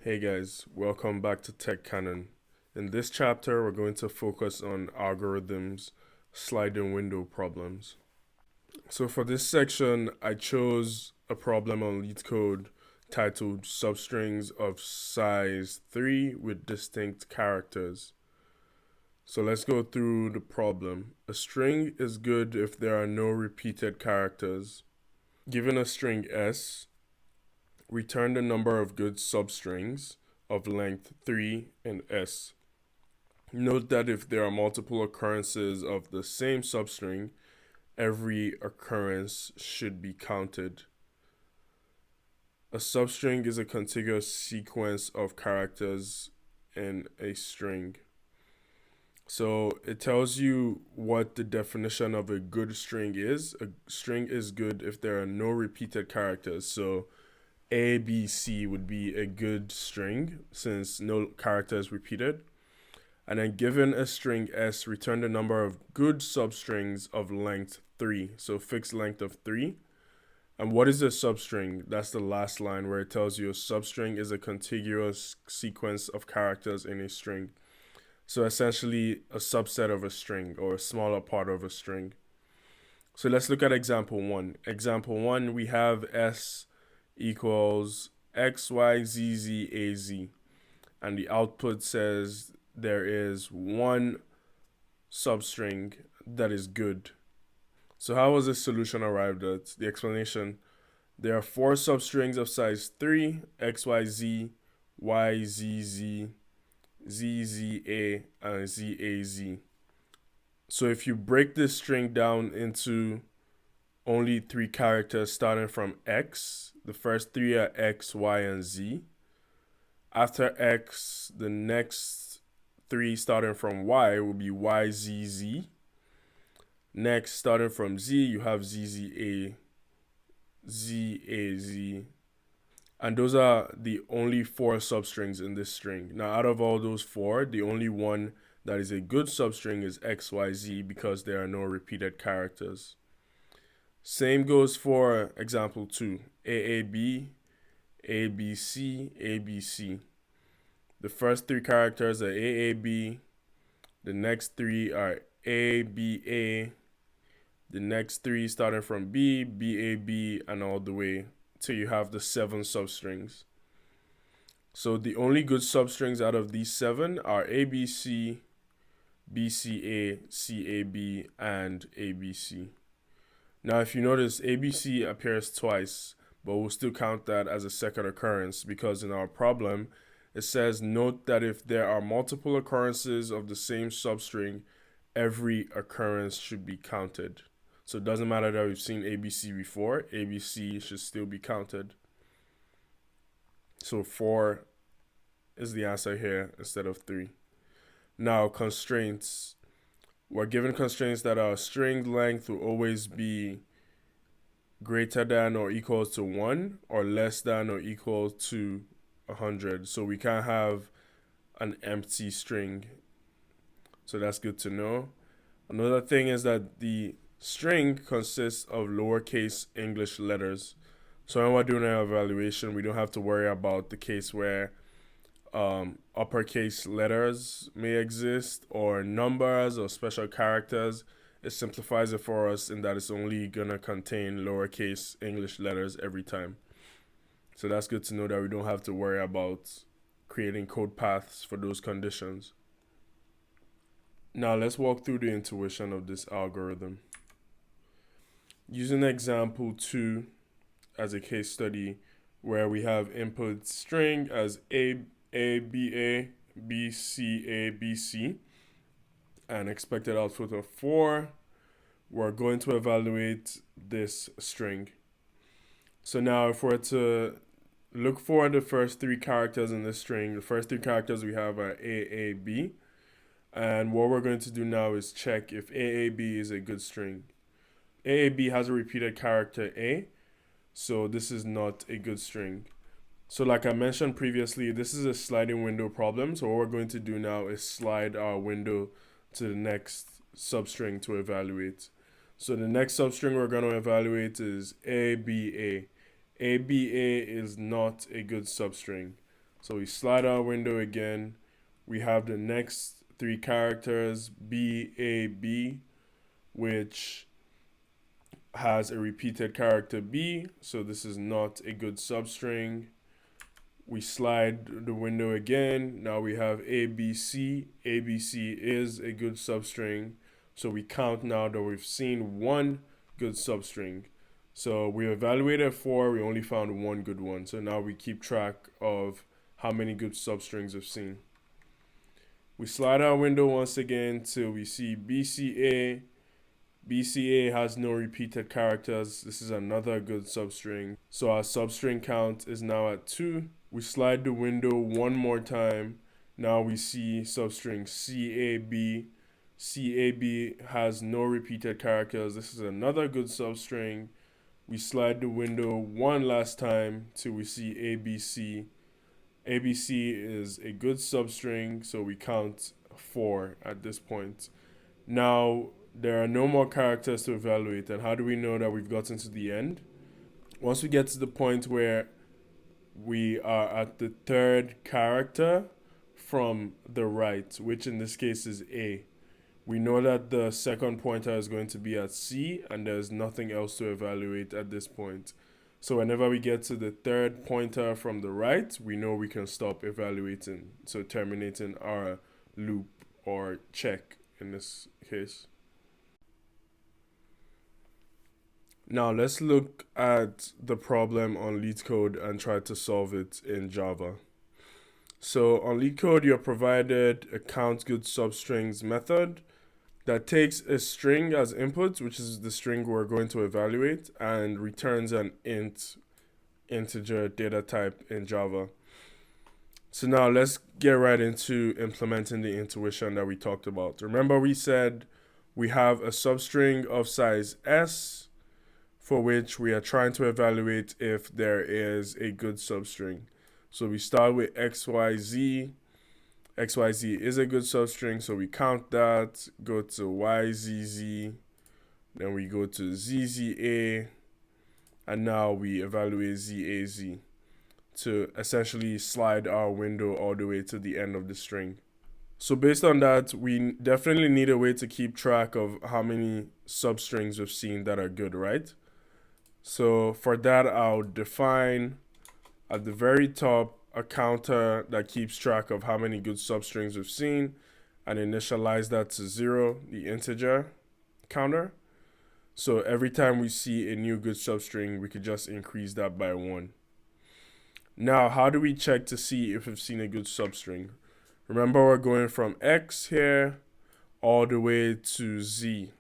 Hey guys, welcome back to Tech Canon. In this chapter, we're going to focus on algorithms, sliding window problems. So for this section, I chose a problem on LeetCode titled Substrings of Size 3 with Distinct Characters. So let's go through the problem. A string is good if there are no repeated characters. Given a string S, return the number of good substrings of length 3 in S. Note that if there are multiple occurrences of the same substring, every occurrence should be counted. A substring is a contiguous sequence of characters in a string. So it tells you what the definition of a good string is. A string is good if there are no repeated characters. So A, B, C would be a good string since no character is repeated. And then given a string S, return the number of good substrings of length 3. So fixed length of 3. And what is a substring? That's the last line where it tells you a substring is a contiguous sequence of characters in a string. So essentially a subset of a string or a smaller part of a string. So let's look at example 1. Example 1, we have S equals XYZZAZ. And the output says there is one substring that is good. So how was this solution arrived at? The explanation: there are four substrings of size 3, XYZ, YZZ, ZZA, and ZAZ. So if you break this string down into only three characters starting from X, the first three are X, Y, and Z. After X, the next three starting from Y will be YZZ. Next, starting from Z, you have ZZA, ZAZ. And those are the only four substrings in this string. Now, out of all those four, the only one that is a good substring is XYZ because there are no repeated characters. Same goes for example 2, AAB, ABC, ABC. The first three characters are AAB, the next three are ABA, the next three starting from B, BAB, and all the way till you have the 7 substrings. So the only good substrings out of these 7 are ABC, BCA, CAB, and ABC. Now if you notice, ABC appears twice, but we'll still count that as a second occurrence because in our problem, it says note that if there are multiple occurrences of the same substring, every occurrence should be counted. So it doesn't matter that we've seen ABC before, ABC should still be counted. So 4 is the answer here instead of 3. Now constraints. We're given constraints that our string length will always be greater than or equal to 1 or less than or equal to 100. So we can't have an empty string. So that's good to know. Another thing is that the string consists of lowercase English letters. So when we're doing our evaluation, we don't have to worry about the case where uppercase letters may exist or numbers or special characters. It simplifies it for us in that it's only gonna contain lowercase English letters every time. So that's good to know that we don't have to worry about creating code paths for those conditions. Now let's walk through the intuition of this algorithm. Using example 2 as a case study where we have input string as A, B, C, and expected output of 4, we're going to evaluate this string. So now if we're to look for the first 3 characters in this string, the first 3 characters we have are AAB. And what we're going to do now is check if AAB is a good string. AAB has a repeated character A, so this is not a good string. So like I mentioned previously, this is a sliding window problem. So what we're going to do now is slide our window to the next substring to evaluate. So the next substring we're going to evaluate is ABA. ABA is not a good substring. So we slide our window again. We have the next three characters, B, A, B, which has a repeated character B. So this is not a good substring. We slide the window again. Now we have ABC. ABC is a good substring. So we count now that we've seen one good substring. So we evaluated 4, we only found one good one. So now we keep track of how many good substrings we've seen. We slide our window once again till we see BCA. BCA has no repeated characters. This is another good substring. So our substring count is now at 2. We slide the window one more time. Now we see substring CAB. CAB has no repeated characters. This is another good substring. We slide the window one last time till we see ABC. ABC is a good substring, so we count 4 at this point. Now, there are no more characters to evaluate, and how do we know that we've gotten to the end? Once we get to the point where we are at the third character from the right, which in this case is A, we know that the second pointer is going to be at C, and there's nothing else to evaluate at this point. So whenever we get to the third pointer from the right, we know we can stop evaluating, so terminating our loop or check in this case. Now let's look at the problem on LeetCode and try to solve it in Java. So on LeetCode, you're provided a countGoodSubstrings method that takes a string as input, which is the string we're going to evaluate, and returns an integer data type in Java. So now let's get right into implementing the intuition that we talked about. Remember, we said we have a substring of size S for which we are trying to evaluate if there is a good substring. So we start with XYZ. XYZ is a good substring, so we count that, go to YZZ, then we go to ZZA, and now we evaluate ZAZ to essentially slide our window all the way to the end of the string. So based on that, we definitely need a way to keep track of how many substrings we've seen that are good, right? So for that, I'll define at the very top a counter that keeps track of how many good substrings we've seen and initialize that to 0, the integer counter. So every time we see a new good substring, we could just increase that by 1. Now, how do we check to see if we've seen a good substring? Remember, we're going from X here all the way to Z,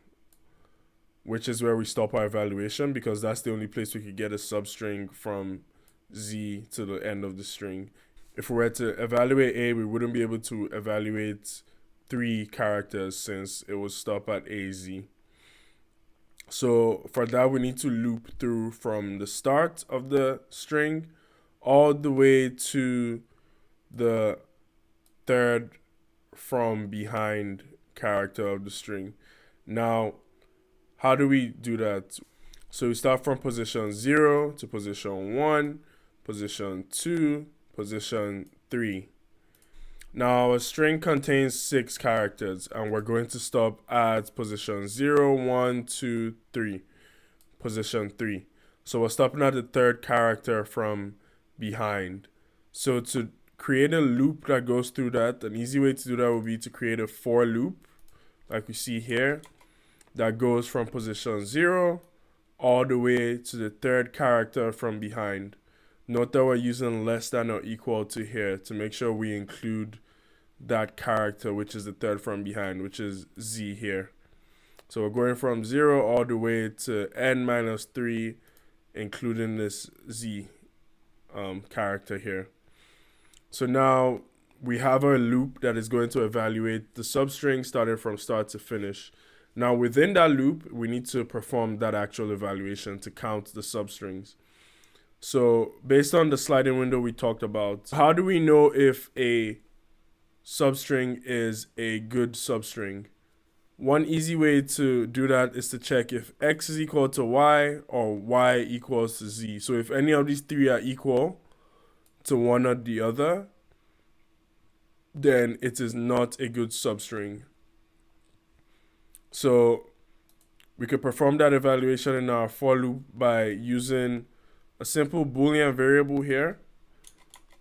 which is where we stop our evaluation because that's the only place we could get a substring from Z to the end of the string. If we were to evaluate A, we wouldn't be able to evaluate 3 characters since it would stop at AZ. So for that, we need to loop through from the start of the string all the way to the third from behind character of the string. Now, how do we do that? So we start from position 0 to position 1, position 2, position 3. Now a string contains 6 characters and we're going to stop at position 0, 1, 2, 3, position 3. So we're stopping at the third character from behind. So to create a loop that goes through that, an easy way to do that would be to create a for loop like we see here that goes from position 0 all the way to the third character from behind. Note that we're using less than or equal to here to make sure we include that character, which is the third from behind, which is Z here. So we're going from 0 all the way to n minus 3, including this Z character here. So now we have a loop that is going to evaluate the substring starting from start to finish. Now within that loop, we need to perform that actual evaluation to count the substrings. So based on the sliding window we talked about, how do we know if a substring is a good substring? One easy way to do that is to check if X is equal to Y or Y equals to Z. So if any of these 3 are equal to one or the other, then it is not a good substring. So we could perform that evaluation in our for loop by using a simple Boolean variable here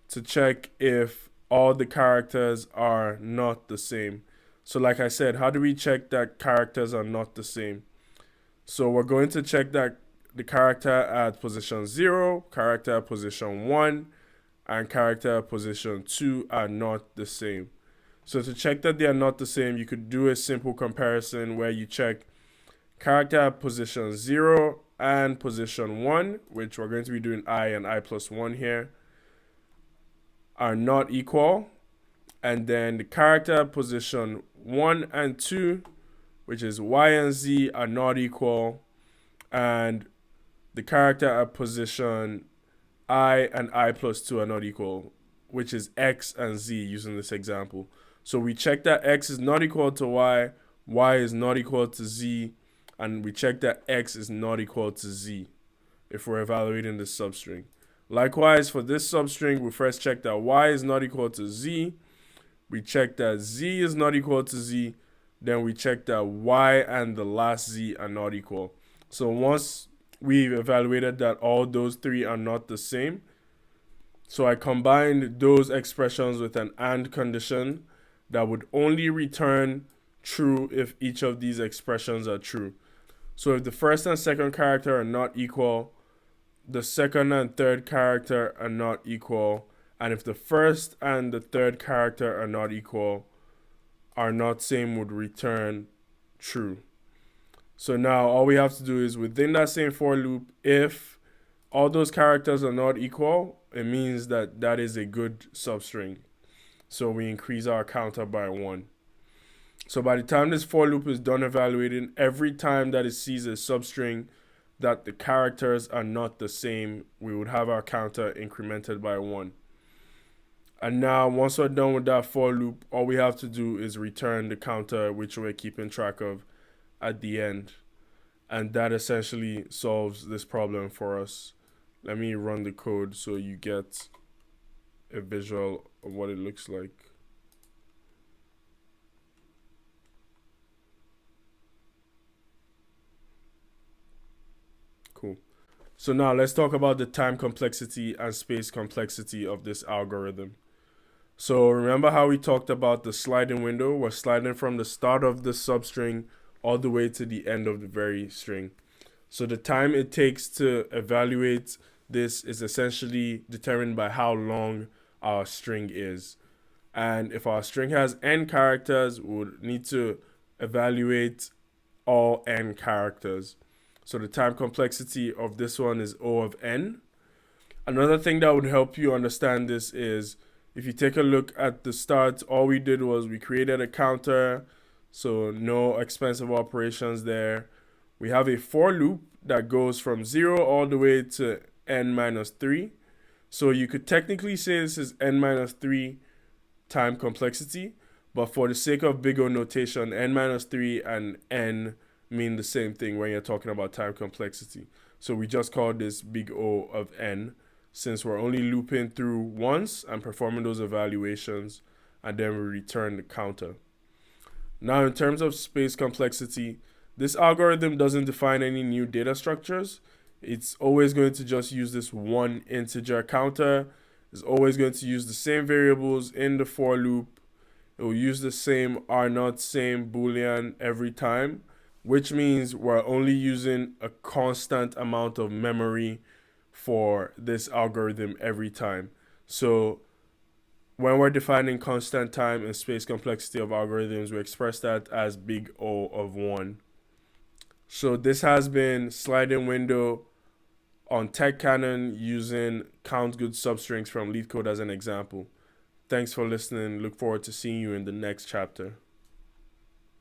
to check if all the characters are not the same. So like I said, how do we check that characters are not the same? So we're going to check that the character at position 0, character at position 1, and character at position 2 are not the same. So to check that they are not the same, you could do a simple comparison where you check character at position 0 and position 1, which we're going to be doing I and I plus 1 here, are not equal. And then the character at position 1 and 2, which is Y and Z, are not equal. And the character at position I and I plus 2 are not equal, which is X and Z using this example. So we check that X is not equal to Y is not equal to Z, and we check that X is not equal to Z if we're evaluating this substring. Likewise, for this substring, we first check that Y is not equal to Z. We check that Z is not equal to Z. Then we check that Y and the last Z are not equal. So once we've evaluated that all those three are not the same, so I combined those expressions with an AND condition that would only return true if each of these expressions are true. So if the first and second character are not equal, the second and third character are not equal, and if the first and the third character are not equal, are not same would return true. So now all we have to do is within that same for loop, if all those characters are not equal, it means that that is a good substring. So we increase our counter by 1. So by the time this for loop is done evaluating, every time that it sees a substring that the characters are not the same, we would have our counter incremented by 1. And now once we're done with that for loop, all we have to do is return the counter which we're keeping track of at the end. And that essentially solves this problem for us. Let me run the code so you get a visual of what it looks like. Cool. So now let's talk about the time complexity and space complexity of this algorithm. So remember how we talked about the sliding window? We're sliding from the start of the substring all the way to the end of the very string. So the time it takes to evaluate this is essentially determined by how long our string is. And if our string has n characters, we would need to evaluate all n characters. So the time complexity of this one is O of n. Another thing that would help you understand this is if you take a look at the start, all we did was we created a counter, so no expensive operations there. We have a for loop that goes from 0 all the way to n minus 3. So you could technically say this is n minus 3 time complexity, but for the sake of big O notation, n minus 3 and n mean the same thing when you're talking about time complexity. So we just call this big O of n, since we're only looping through once and performing those evaluations, and then we return the counter. Now in terms of space complexity, this algorithm doesn't define any new data structures. It's always going to just use this one integer counter. It's always going to use the same variables in the for loop. It will use the same are not same boolean every time, which means we're only using a constant amount of memory for this algorithm every time. So when we're defining constant time and space complexity of algorithms, we express that as big O of 1. So this has been Sliding Window on TechCanon using count good substrings from LeetCode as an example. Thanks for listening. Look forward to seeing you in the next chapter.